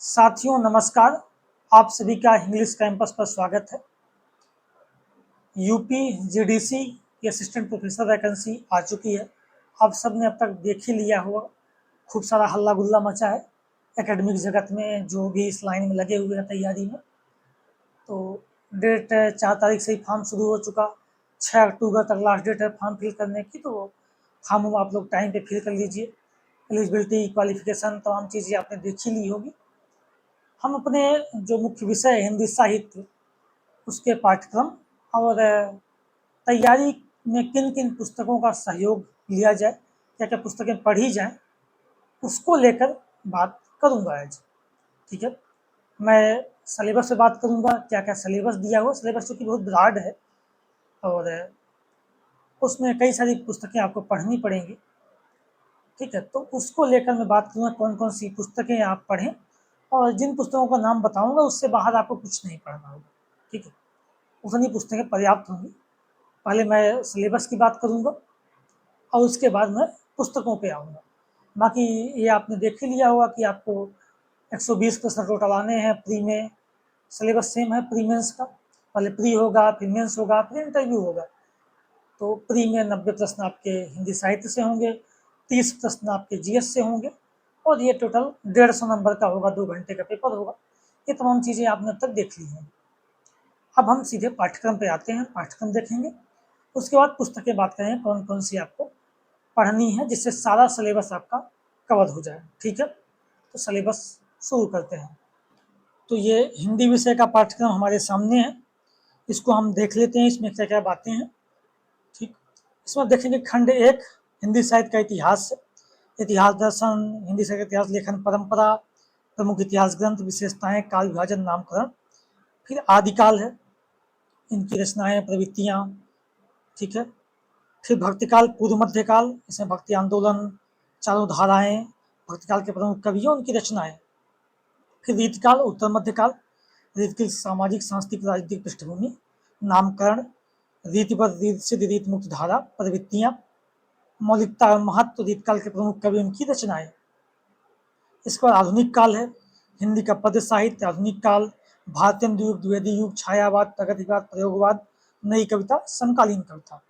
साथियों नमस्कार। आप सभी का इंग्लिश कैंपस पर स्वागत है। यूपी जीडीसी की असिस्टेंट प्रोफेसर वैकेंसी आ चुकी है। आप सब ने अब तक देख ही लिया होगा, खूब सारा हल्ला गुल्ला मचा है एकेडमिक जगत में, जो भी इस लाइन में लगे हुए हैं तैयारी में। तो डेट 4 तारीख से ही फॉर्म शुरू हो चुका, 6 अक्टूबर तक लास्ट डेट है फॉर्म फिल करने की। तो फॉर्म आप लोग टाइम पे फिल कर लीजिए। एलिजिबिलिटी, क्वालिफिकेशन, तमाम चीज़ें आपने देख ही ली होगी। हम अपने जो मुख्य विषय है हिंदी साहित्य, उसके पाठ्यक्रम और तैयारी में किन किन पुस्तकों का सहयोग लिया जाए, क्या क्या पुस्तकें पढ़ी जाएं, उसको लेकर बात करूंगा आज। ठीक है, मैं सिलेबस पे बात करूंगा, क्या क्या सिलेबस दिया हुआ। सिलेबस चूँकि बहुत ब्रॉड है और उसमें कई सारी पुस्तकें आपको पढ़नी पड़ेंगी। ठीक है, तो उसको लेकर मैं बात करूँगा कौन कौन सी पुस्तकें आप पढ़ें, और जिन पुस्तकों का नाम बताऊंगा उससे बाहर आपको कुछ नहीं पढ़ना होगा। ठीक है, उतनी पुस्तकें पर्याप्त होंगी। पहले मैं सिलेबस की बात करूंगा और उसके बाद मैं पुस्तकों पे आऊँगा। बाकी ये आपने देख ही लिया होगा कि आपको 120 प्रश्न टोटल आने हैं प्री में। सिलेबस सेम है प्री मेंस का, पहले प्री होगा, फिर मेंस होगा, फिर इंटरव्यू होगा। तो प्री में 90 प्रश्न आपके हिंदी साहित्य से होंगे, 30 प्रश्न आपके जीएस से होंगे, और ये टोटल 150 नंबर का होगा, 2 घंटे का पेपर होगा। ये तमाम चीज़ें आपने अब तक देख ली हैं। अब हम सीधे पाठ्यक्रम पे आते हैं, पाठ्यक्रम देखेंगे। उसके बाद पुस्तकें बात करें कौन कौन सी आपको पढ़नी है, जिससे सारा सिलेबस आपका कवर हो जाए। ठीक है, तो सिलेबस शुरू करते हैं। तो ये हिंदी विषय का पाठ्यक्रम हमारे सामने है, इसको हम देख लेते हैं इसमें क्या क्या बातें हैं। ठीक, इसमें देखेंगे खंड 1 हिंदी साहित्य का इतिहास, इतिहास दर्शन, हिंदी साहित्य इतिहास लेखन परंपरा, प्रमुख इतिहास ग्रंथ, विशेषताएं, काल विभाजन, नामकरण। फिर आदिकाल है, इनकी रचनाएं, प्रवृत्तियाँ। ठीक है, फिर भक्तिकाल, पूर्व मध्यकाल, इसमें भक्ति आंदोलन, चारों धाराएं, भक्तिकाल के प्रमुख कवियों, उनकी रचनाएं। फिर रीतकाल, उत्तर मध्यकाल, रीत की सामाजिक, सांस्कृतिक, राजनीतिक पृष्ठभूमि, नामकरण, रीतिबद्ध, रीत सिद्ध, रीत मुक्त धारा, प्रवृत्तियां, मौलिकता और महत्व, रीतकाल के प्रमुख कवि, उनकी रचनाएं। इसके बाद आधुनिक काल है, हिंदी का पद्य साहित्य, आधुनिक काल, भारतीय युग, द्विवेदी युग, छायावाद, प्रगतिवाद, प्रयोगवाद, नई कविता, समकालीन कविता।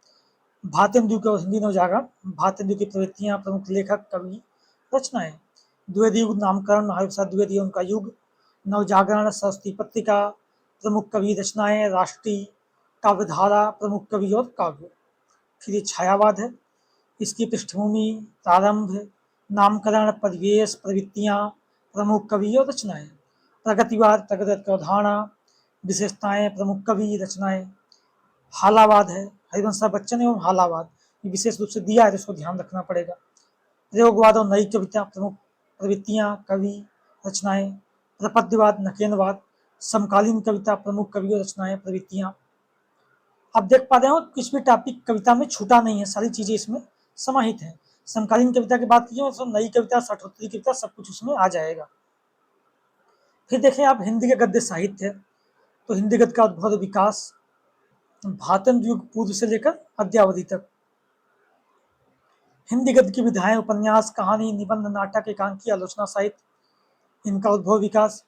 भारतेंदु का हिंदी नवजागरण, भारतेंदु की प्रवृत्तियां, प्रमुख लेखक, कवि, रचनाएं। द्विवेदी युग, नामकरण, महावीर प्रसाद द्विवेदी उनका युग, नवजागरण, सरस्वती पत्रिका, प्रमुख कवि, रचनाएं, राष्ट्रीय काव्यधारा, प्रमुख कवि और काव्य। फिर ये छायावाद है, इसकी पृष्ठभूमि, प्रारंभ, नामकरण, परिवेश, प्रवृत्तियां, प्रमुख कवि और रचनाएं। प्रगतिवाद, प्रगति की अवधारणा, विशेषताएं, प्रमुख कवि, रचनाएं। हालावाद है, हरिवंश बच्चन एवं हालावाद, ये विशेष रूप से दिया है तो इसको ध्यान रखना पड़ेगा। प्रयोगवाद और नई कविता, प्रमुख प्रवृत्तियां, कवि, रचनाएं। प्रपद्यवाद, नकेनवाद, समकालीन कविता, प्रमुख कवि और रचनाएं, प्रवृत्तियां। आप देख पा रहे हो किस भी टॉपिक कविता में छूटा नहीं है, सारी चीजें इसमें समाहित हैं। समकालीन कविता की बात कीजिए तो नई कविता, साठोत्तरी कविता, सब कुछ उसमें आ जाएगा। फिर देखें आप हिंदी के गद्य साहित्य, तो हिंदी गद्य का उद्भव विकास, भारतन युग पूर्व से लेकर अद्यावधि तक। हिंदी गद्य की विधाएं, उपन्यास, कहानी, निबंध, नाटक, एकांकी, आलोचना साहित्य, इनका उद्भव विकास।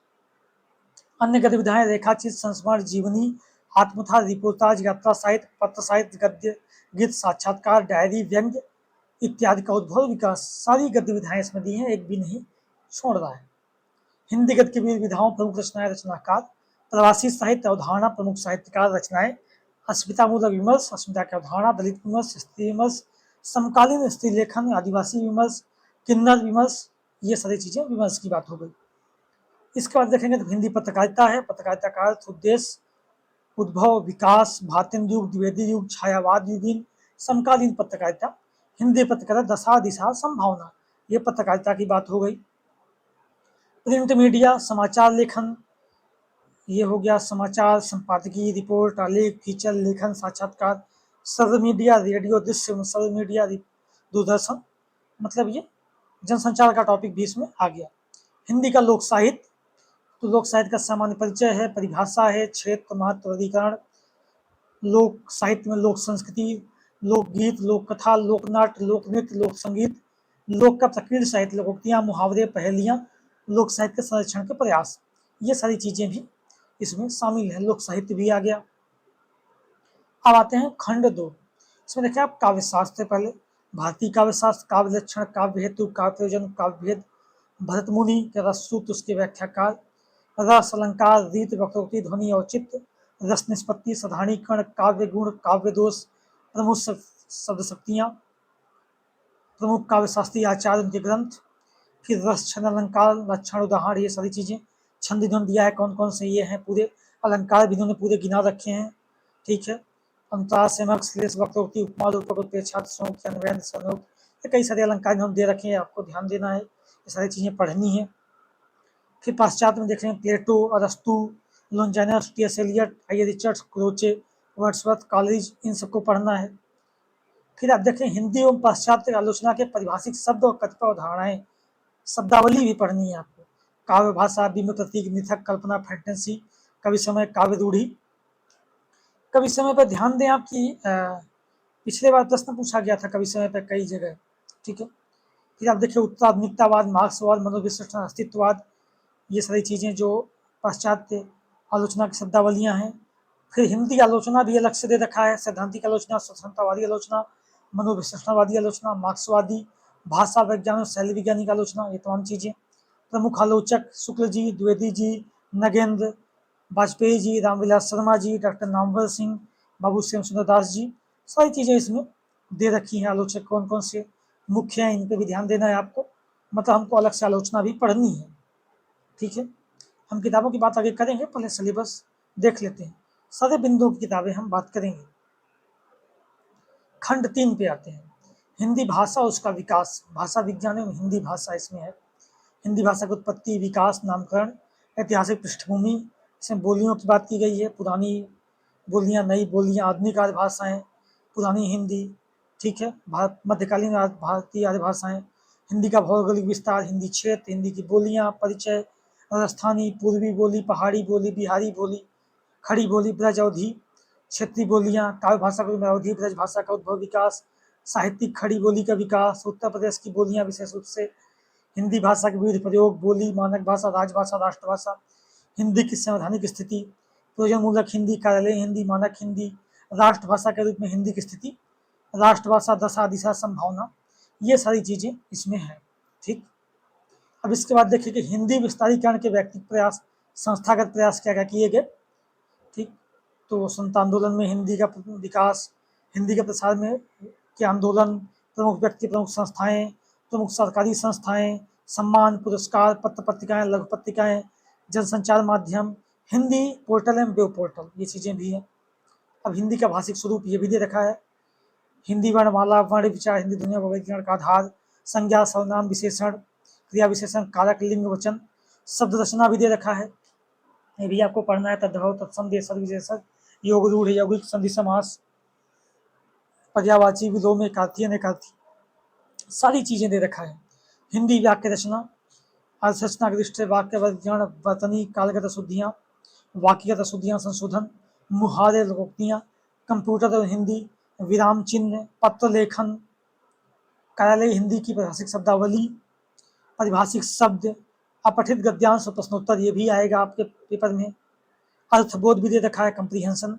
अन्य गद्य विधाएं रेखाचित्र, संस्मरण, जीवनी, आत्मकथा, रिपोर्टाज, यात्रा साहित्य, पत्र साहित्य, गद्य, गीत, साक्षात्कार, डायरी, व्यंग्य इत्यादि का उद्भव विकास। सारी गद्य विधाएं इसमें दी हैं, एक भी नहीं छोड़ रहा है। हिंदी गद्य की विधाओं, प्रमुख रचनाएं, रचनाकार, प्रवासी साहित्य, अवधारणा, प्रमुख साहित्यकार, रचनाएं। अस्मितामूलक विमर्श, अस्मिता की अवधारणा, दलित विमर्श, स्त्री विमर्श, समकालीन स्त्री लेखन, आदिवासी विमर्श, किन्नर विमर्श, ये सारी चीजें विमर्श की बात हो गई। इसके बाद देखेंगे तो हिंदी पत्रकारिता है, पत्रकारिता का अर्थ, उद्देश्य, उद्भव, विकास, भारतीय युग, द्विवेदी युग, छायावाद युगीन, समकालीन पत्रकारिता, हिंदी पत्रकारिता, दशा, दिशा, संभावना, ये पत्रकारिता की बात हो गई। प्रिंट मीडिया, समाचार लेखन, ये हो गया समाचार, संपादकीय, रिपोर्ट, आलेख, फीचर, लेखन, साक्षात्कार। सर्व मीडिया, रेडियो, दृश्य, सर्व मीडिया, दूरदर्शन, मतलब ये जनसंचार का टॉपिक भी इसमें आ गया। हिंदी का लोक साहित्य, तो लोक साहित्य का सामान्य परिचय है, परिभाषा है, क्षेत्र, महत्व, वर्गीकरण। लोक साहित्य में लोक संस्कृति, लोकगीत, लोक कथा, लोक नाट्य, लोक नृत्य, लोक संगीत। लोक का प्रकीर्ण साहित्य, लोकोक्तियां, मुहावरे, पहेलियां, लोक साहित्य के संरक्षण के प्रयास, ये सारी चीजें भी इसमें शामिल है। लोक साहित्य भी आ गया। अब आते हैं खंड 2। इसमें देखिए आप काव्य शास्त्र पहले, भारतीय काव्य शास्त्र, काव्य लक्षण, काव्य हेतु, काव्य प्रयोजन, काव्य भेद, भरत मुनि के रससूत्र, उसके व्याख्याकार, रस अलंकार, रीत, वक्रोक्ति, ध्वनि औचित्य, रस निष्पत्ति, साधारणीकरण, काव्य गुण, काव्य दोष, प्रमुख शब्द शक्तियाँ, प्रमुख काव्य शास्त्रीय आचार्य, उनके ग्रंथ, फिर रस, छंद, अलंकार, लक्षण, उदाहरण, ये सारी चीजें। छंद इन्होंने दिया है कौन कौन से, ये हैं पूरे। अलंकार भी इन्होंने पूरे गिना रखे हैं, ठीक है। अंतरा, सेमक, श्लेष, वक्रोक्ति, उपमा, रूपक, उत्प्रेक्षा, संयुक्त, अन्वयन, संयुक्त, ये कई सारे अलंकार इन्होंने दे रखे हैं, आपको ध्यान देना है, ये सारी चीजें पढ़नी है। फिर पश्चात में देख रहे हैं प्लेटो, अरस्तु, लॉन्जाइनस, टी एस एलियट, आई रिचर्ड्स, क्रोचे, वर्ड्सवर्थ, कॉलेरिज, इन सबको पढ़ना है। फिर आप देखें हिंदी एवं पाश्चात्य आलोचना के परिभाषिक शब्द और कतिपय उदाहरणाएं, शब्दावली भी पढ़नी है आपको। काव्य भाषा, बिंब, प्रतीक, मिथक, कल्पना, फैंटेसी, कवि समय, काव्य रूढ़ी। कवि समय पर ध्यान दें आप कि पिछले बार प्रश्न पूछा गया था कवि समय पर कई जगह, ठीक है। फिर आप देखिए उत्तराधुनिकतावाद, मार्क्सवाद, मनोविश्लेषण, अस्तित्ववाद, ये सारी चीजें जो पाश्चात्य आलोचना की शब्दावलियां हैं। फिर हिंदी आलोचना भी अलग से दे रखा है, सैद्धांतिक आलोचना, स्वतंत्रतावादी आलोचना, मनोविश्लेषणवादी आलोचना, मार्क्सवादी, भाषा वैज्ञानिक और शैली वैज्ञानिक आलोचना, ये तमाम चीजें। प्रमुख आलोचक शुक्ल जी, द्विवेदी जी, नगेंद्र, वाजपेयी जी, रामविलास शर्मा जी, डॉक्टर नामवर सिंह, बाबू श्याम सुंदर दास जी, सारी चीजें इसमें दे रखी हैं। आलोचक कौन कौन से मुख्य हैं, इन पर भी ध्यान देना है आपको, मतलब हमको अलग से आलोचना भी पढ़नी है, ठीक है। हम किताबों की बात आगे करेंगे, पहले सिलेबस देख लेते हैं। सारे बिंदुओं की किताबें हम बात करेंगे। खंड 3 पे आते हैं, हिंदी भाषा और उसका विकास, भाषा विज्ञान एवं हिंदी भाषा इसमें है। हिंदी भाषा की उत्पत्ति, विकास, नामकरण, ऐतिहासिक पृष्ठभूमि, इसमें बोलियों की बात की गई है, पुरानी बोलियां, नई बोलियां, आधुनिक आर्य भाषाएं, पुरानी हिंदी, ठीक है, मध्यकालीन भारतीय आर्य भाषाएं, हिंदी का भौगोलिक विस्तार, हिंदी क्षेत्र, हिंदी की बोलियां, परिचय, राजस्थानी, पूर्वी बोली, पहाड़ी बोली, बिहारी बोली, खड़ी बोली, ब्रज अवधि, क्षेत्रीय बोलियां, काव्य भाषा में अवधि ब्रज भाषा का उद्भव, विकास, साहित्यिक खड़ी बोली का विकास, उत्तर प्रदेश की बोलियां विशेष रूप से, हिंदी भाषा के विविध प्रयोग, बोली, मानक भाषा, राजभाषा, राष्ट्रभाषा, हिंदी की संवैधानिक स्थिति, प्रयोजनमूलक हिंदी, कार्यालय हिंदी, मानक हिंदी, राष्ट्रभाषा के रूप में हिंदी की स्थिति, राष्ट्रभाषा, दशा, दिशा, संभावना, ये सारी चीजें इसमें है, ठीक। अब इसके बाद देखिए कि हिंदी विस्तारीकरण के व्यक्तिगत प्रयास, संस्थागत प्रयास क्या क्या किए गए, ठीक। तो संत आंदोलन में हिंदी का विकास, हिंदी के प्रसार में के आंदोलन, प्रमुख व्यक्ति, प्रमुख संस्थाएं, प्रमुख सरकारी संस्थाएं, सम्मान, पुरस्कार, पत्र पत्रिकाएं, लघु पत्रिकाएं, जनसंचार माध्यम, हिंदी पोर्टल एवं वेब पोर्टल, ये चीजें भी हैं। अब हिंदी का भाषिक स्वरूप ये भी दे रखा है, हिंदी वर्णमाला, वर्ण विचार, हिंदी दुनिया वर्गीकरण का आधार, संज्ञा, सर्वनाम, विशेषण, क्रिया विशेषण, कारक, लिंग, वचन, शब्द रचना भी दे रखा है, ये भी आपको पढ़ना है। तद्भव, तत्सम, देशज, विशेषज, योग रूढ़, यौगिक, संधि समास, पर्यायवाची, विलोम, एकार्थी, अनेकार्थी, सारी चीजें दे रखा है। हिंदी वाक्य रचना, अर्थ रचना के दृष्टि से वाक्य वर्गीकरण, वर्तनी, कालगत अशुद्धियाँ, वाक्यगत अशुद्धियाँ, संशोधन, मुहावरे, लोकोक्तियाँ, कंप्यूटर और हिंदी, विराम चिन्ह, पत्र लेखन, कार्यालय हिंदी की परिभाषिक शब्दावली, परिभाषिक शब्द, अपठित गद्यांश और प्रश्नोत्तर, ये भी आएगा आपके पेपर में। अर्थबोध भी दे रखा है, कंप्रीहेंशन,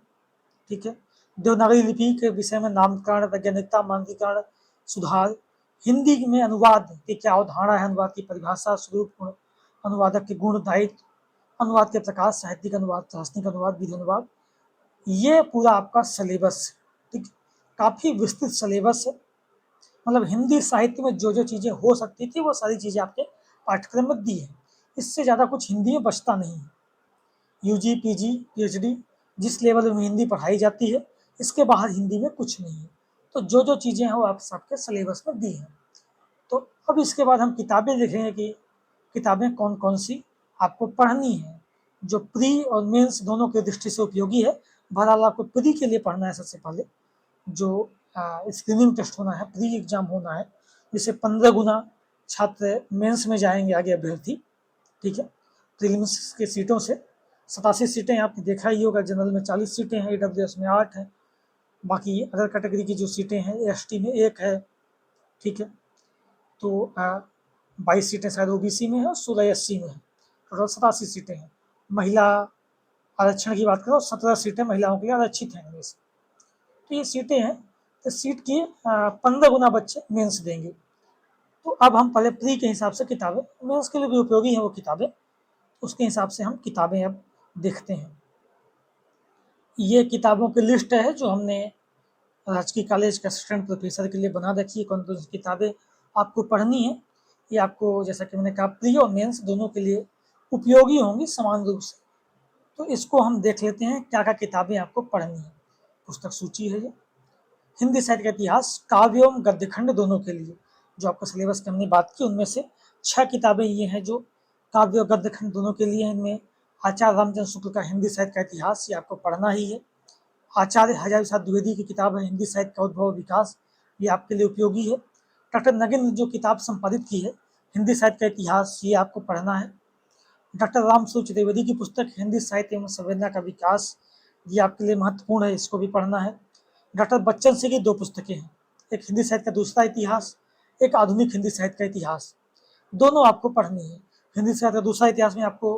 ठीक है। देवनागरी लिपि के विषय में नामकरण, वैज्ञानिकता, मानकीकरण, सुधार, हिंदी में अनुवाद की क्या अवधारणा है, अनुवाद की परिभाषा, स्वरूप, अनुवादक के गुण, दायित्व, अनुवाद के प्रकार, साहित्यिक अनुवाद, दार्शनिक अनुवाद, विधि अनुवाद, ये पूरा आपका सिलेबस, ठीक। काफी विस्तृत सिलेबस है, मतलब हिंदी साहित्य में जो जो चीजें हो सकती थी वो सारी चीजें आपके पाठ्यक्रम में दी है। इससे ज्यादा कुछ हिंदी में बचता नहीं है। यूजी, पीजी, पीएचडी, जिस लेवल में हिंदी पढ़ाई जाती है, इसके बाहर हिंदी में कुछ नहीं है। तो जो जो चीजें हैं वो आप सबके सिलेबस में दी हैं। तो अब इसके बाद हम किताबें देखेंगे कि किताबें कौन कौन सी आपको पढ़नी है, जो प्री और मेंस दोनों के दृष्टि से उपयोगी है। बहरहाल आपको प्री के लिए पढ़ना है सबसे पहले, जो स्क्रीनिंग टेस्ट होना है, प्री एग्जाम होना है, जिससे 15 गुना छात्र मेंस में जाएंगे आगे अभ्यर्थी, ठीक है। प्रीलिम्स के सीटों से 87 सीटें आपने देखा ही होगा, जनरल में 40 सीटें हैं, AWS में 8 हैं, बाकी अदर कैटेगरी की जो सीटें हैं ST में 1 है, ठीक है। तो 22 सीटें शायद ओबीसी में है और 16 एससी में है, टोटल 87 सीटें हैं। महिला आरक्षण की बात करो 17 सीटें महिलाओं के लिए आरक्षित हैं इनमें से। तो ये सीटें हैं, तो सीट की 15 गुना बच्चे मेंस देंगे। तो अब हम पहले प्री के हिसाब से किताबें, मेंस के लिए भी उपयोगी हैं वो किताबें, उसके हिसाब से हम किताबें अब देखते हैं। ये किताबों की लिस्ट है जो हमने राजकीय कॉलेज के असिस्टेंट प्रोफेसर के लिए बना रखी है, कौन कौन सी किताबें आपको पढ़नी है। ये आपको जैसा कि मैंने कहा प्री और मेंस दोनों के लिए उपयोगी होंगी समान रूप से। तो इसको हम देख लेते हैं क्या क्या किताबें आपको पढ़नी है। पुस्तक सूची है ये। हिंदी साहित्य का इतिहास काव्य एवं गद्यखंड दोनों के लिए, जो आपका सिलेबस की हमने बात की उनमें से 6 किताबें ये हैं जो काव्य और गद्यखंड दोनों के लिए। इनमें आचार्य रामचंद्र शुक्ल का हिंदी साहित्य का इतिहास, ये आपको पढ़ना ही है। आचार्य हजारी प्रसाद द्विवेदी की किताब है हिंदी साहित्य का उद्भव विकास, ये आपके लिए उपयोगी है। डॉक्टर नगेंद्र ने जो किताब संपादित की है हिंदी साहित्य का इतिहास, ये आपको पढ़ना है। डॉक्टर रामसूर चतुर्वेदी की पुस्तक हिंदी साहित्य एवं संवेदना का विकास, ये आपके लिए महत्वपूर्ण है, इसको भी पढ़ना है। डॉक्टर बच्चन सिंह की 2 पुस्तकें हैं, एक हिंदी साहित्य का दूसरा इतिहास, एक आधुनिक हिंदी साहित्य का इतिहास, दोनों आपको पढ़नी है। हिंदी साहित्य का दूसरा इतिहास में आपको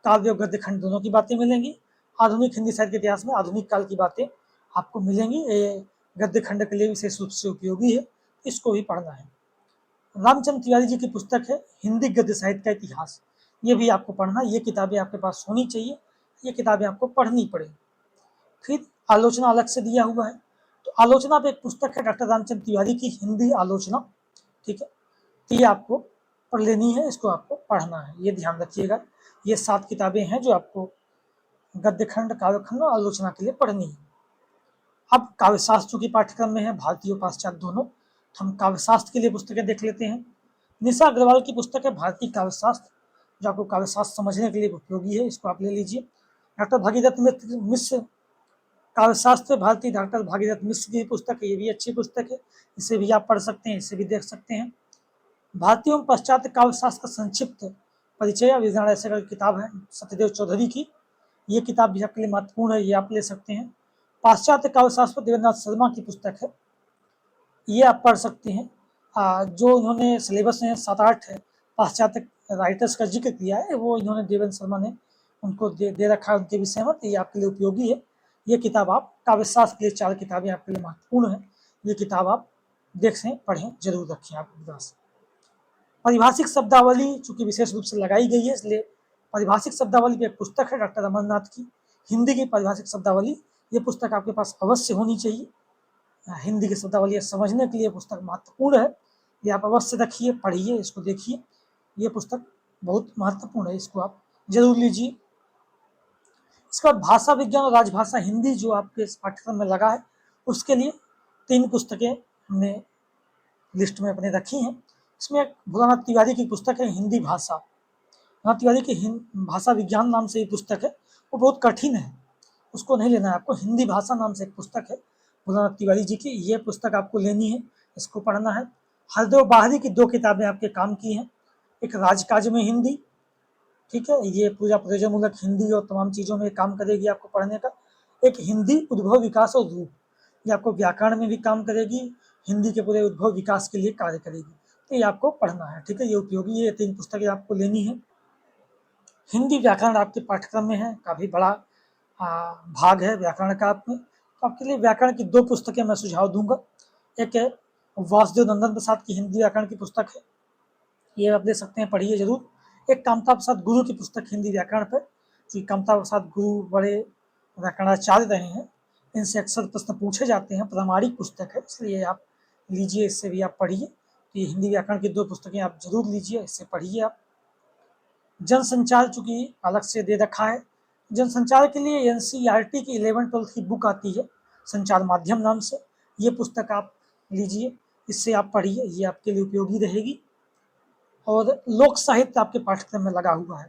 काव्य और गद्य खंड दोनों की बातें मिलेंगी। आधुनिक हिंदी साहित्य के इतिहास में आधुनिक काल की बातें आपको मिलेंगी। ये गद्य खंड के लिए विशेष रूप से उपयोगी है, इसको भी पढ़ना है। रामचंद्र तिवारी जी की पुस्तक है हिंदी गद्य साहित्य का इतिहास, ये भी आपको पढ़ना, ये किताबें आपके पास होनी चाहिए, ये किताबें आपको पढ़नी पड़ेगी। फिर आलोचना अलग से दिया हुआ है, तो आलोचना पे एक पुस्तक है डॉक्टर रामचंद्र तिवारी की हिंदी आलोचना, ठीक है, तो ये आपको पढ़ लेनी है, इसको आपको पढ़ना है, ये ध्यान रखिएगा। ये 7 किताबें हैं जो आपको गद्यखंड काव्यखंड और आलोचना के लिए पढ़नी है। अब काव्यशास्त्र की पाठ्यक्रम में है भारतीय और पाश्चात्य दोनों, तो हम काव्यशास्त्र के लिए पुस्तकें देख लेते हैं। निशा अग्रवाल की पुस्तक है भारतीय काव्यशास्त्र, जो आपको काव्यशास्त्र समझने के लिए उपयोगी है, इसको आप ले लीजिए। डॉक्टर भागीरथ मिश्र काव्यशास्त्र भारतीय, डॉक्टर भागीरथ मिश्र की पुस्तक है, ये भी अच्छी पुस्तक है, इसे भी आप पढ़ सकते हैं, इसे भी देख सकते हैं। भारतीय एवं पाश्चात्य काव्यशास्त्र का संक्षिप्त परिचय विवरण ऐसे का किताब है सत्यदेव चौधरी की, ये किताब भी आपके लिए महत्वपूर्ण है, ये आप ले सकते हैं। पाश्चात्य काव्यशास्त्र देवेंद्रनाथ शर्मा की पुस्तक है, ये आप पढ़ सकते हैं। जो इन्होंने सिलेबस में 7-8 पाश्चात्य राइटर्स का जिक्र किया है, वो इन्होंने देवेंद्र शर्मा ने उनको दे रखा है उनके विषय में, तो ये आपके लिए उपयोगी है। ये किताब आप काव्यशास्त्र के लिए 4 किताबें आपके लिए महत्वपूर्ण है, ये किताब आप देखें पढ़ें जरूर रखें आपके पास। परिभाषिक शब्दावली चूंकि विशेष रूप से लगाई गई है, इसलिए परिभाषिक शब्दावली की एक पुस्तक है डॉक्टर अमरनाथ की हिंदी की परिभाषिक शब्दावली, ये पुस्तक आपके पास अवश्य होनी चाहिए। हिंदी की शब्दावली समझने के लिए पुस्तक महत्वपूर्ण है, ये आप अवश्य रखिए, पढ़िए, इसको देखिए, ये पुस्तक बहुत महत्वपूर्ण है, इसको आप जरूर लीजिए। इसके बाद भाषा विज्ञान और राजभाषा हिंदी जो आपके इस पाठ्यक्रम में लगा है, उसके लिए 3 पुस्तकें हमने लिस्ट में अपने रखी हैं। इसमें एक भोलानाथ तिवारी की पुस्तक है हिंदी भाषा, भोलानाथ तिवारी की भाषा विज्ञान नाम से ये पुस्तक है, वो बहुत कठिन है, उसको नहीं लेना है आपको। हिंदी भाषा नाम से एक पुस्तक है भोलानाथ तिवारी जी की, ये पुस्तक आपको लेनी है, इसको पढ़ना है। हरदेव बाहरी की 2 किताबें आपके काम की हैं, एक राजकाज में हिंदी, ठीक है, ये पूरा प्रयोजनमूलक हिंदी और तमाम चीज़ों में काम करेगी आपको पढ़ने का। एक हिंदी उद्भव विकास और रूप, ये आपको व्याकरण में भी काम करेगी, हिंदी के पूरे उद्भव विकास के लिए कार्य करेगी, तो ये आपको पढ़ना है, ठीक है, ये उपयोगी है, ये 3 पुस्तकें आपको लेनी है। हिंदी व्याकरण आपके पाठ्यक्रम में है, काफ़ी बड़ा भाग है व्याकरण का आपमें, तो आपके लिए व्याकरण की 2 पुस्तकें मैं सुझाव दूंगा। एक है वासुदेव नंदन प्रसाद की हिंदी व्याकरण की पुस्तक है, ये आप ले सकते हैं, पढ़िए जरूर। एक कामता प्रसाद गुरु की पुस्तक हिंदी व्याकरण पर, क्योंकि कामता प्रसाद गुरु बड़े व्याकरणाचार्य रहे हैं, इनसे अक्सर प्रश्न पूछे जाते हैं, प्रामाणिक पुस्तक है, इसलिए आप लीजिए, इससे भी आप पढ़िए। तो ये हिंदी व्याकरण की 2 पुस्तकें आप जरूर लीजिए, इससे पढ़िए आप। जनसंचार चूंकि अलग से दे रखा है, जनसंचार के लिए एनसीईआरटी की 11-12 की बुक आती है संचार माध्यम नाम से, ये पुस्तक आप लीजिए, इससे आप पढ़िए, ये आपके लिए उपयोगी रहेगी। और लोक साहित्य आपके पाठ्यक्रम में लगा हुआ है,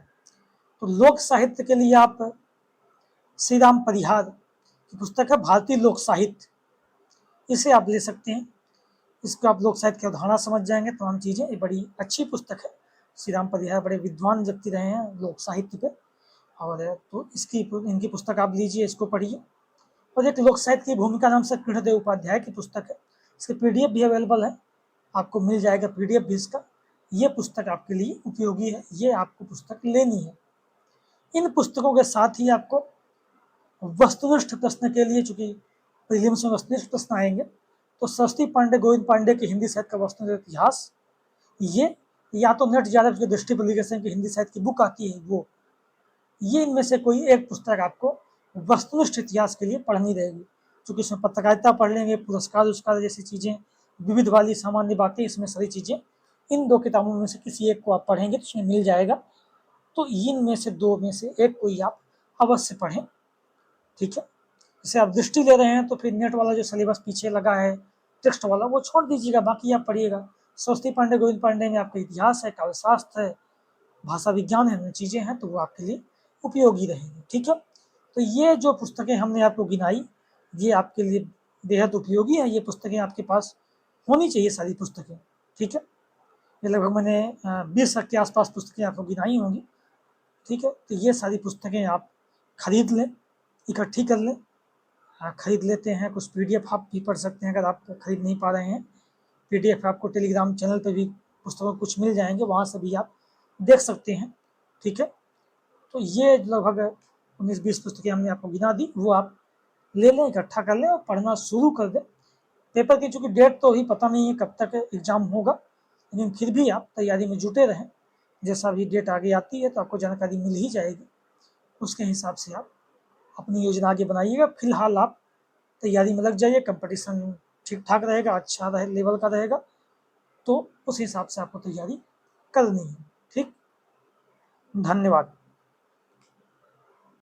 तो लोक साहित्य के लिए आप श्री राम परिहार की पुस्तक है भारतीय लोक साहित्य, इसे आप ले सकते हैं, इसको आप लोक साहित्य की अवधारणा समझ जाएंगे, तमाम चीज़ें, ये बड़ी अच्छी पुस्तक है। श्री राम परिहार बड़े विद्वान व्यक्ति रहे हैं लोक साहित्य पे, और तो इनकी पुस्तक आप लीजिए, इसको पढ़िए। और एक लोक साहित्य की भूमिका नाम से कृष्णदेव उपाध्याय की पुस्तक है, इसकी PDF भी अवेलेबल है, आपको मिल जाएगा PDF भी इसका, ये पुस्तक आपके लिए उपयोगी है, ये आपको पुस्तक लेनी है। इन पुस्तकों के साथ ही आपको वस्तुनिष्ठ प्रश्न के लिए, चूंकि प्रीलिम्स में वस्तुनिष्ठ प्रश्न आएंगे, तो सरस्वती पांडे, गोविंद पांडे की हिंदी साहित्य का वस्तुनिष्ठ इतिहास, ये या तो नेट ज्यादा जो दृष्टि पब्लिकेशन की हिंदी साहित्य की बुक आती है वो, ये इनमें से कोई एक पुस्तक आपको वस्तुनिष्ठ इतिहास के लिए पढ़नी रहेगी। क्योंकि इसमें पत्रकारिता पढ़ लेंगे, पुरस्कार उस्कार जैसी चीज़ें, विविध वाली सामान्य बातें, इसमें सारी चीज़ें इन दो किताबों में से किसी एक को आप पढ़ेंगे तो इसमें मिल जाएगा। तो इनमें से दो में से एक कोई आप अवश्य पढ़ें, ठीक है। जैसे आप दृष्टि ले रहे हैं तो फिर नेट वाला जो सिलेबस पीछे लगा है टेक्स्ट वाला, वो छोड़ दीजिएगा, बाकी आप पढ़िएगा। सरस्वती पांडे, गोविंद पांडे में आपका इतिहास है, काव्यशास्त्र है, भाषा विज्ञान है, चीज़ें हैं, तो वो आपके लिए उपयोगी रहेंगी, ठीक है। तो ये जो पुस्तकें हमने आपको गिनाई, ये आपके लिए बेहद उपयोगी है। ये पुस्तकें आपके पास होनी चाहिए, सारी पुस्तकें, ठीक है। ये लगभग मैंने 20 के आसपास पुस्तकें आपको गिनाई होंगी, ठीक है। तो ये सारी पुस्तकें आप खरीद लें, इकट्ठी कर लें। खरीद लेते हैं, कुछ PDF आप भी पढ़ सकते हैं अगर आप खरीद नहीं पा रहे हैं। PDF आपको टेलीग्राम चैनल पर भी पुस्तकों कुछ मिल जाएंगे, वहाँ से भी आप देख सकते हैं, ठीक है। तो ये लगभग 19-20 पुस्तकें हमने आपको गिना दी, वो आप ले लें, इकट्ठा कर लें और पढ़ना शुरू कर दें। पेपर की चूँकि डेट तो अभी पता नहीं है कब तक एग्ज़ाम होगा, लेकिन फिर भी आप तैयारी में जुटे रहें। जैसा भी डेट आगे आती है तो आपको जानकारी मिल ही जाएगी, उसके हिसाब से आप अपनी योजना आगे बनाइएगा। फिलहाल आप तैयारी में लग जाइए, कंपटीशन ठीक ठाक रहेगा, अच्छा रहे लेवल का रहेगा, तो उस हिसाब से आपको तैयारी करनी है, ठीक। धन्यवाद।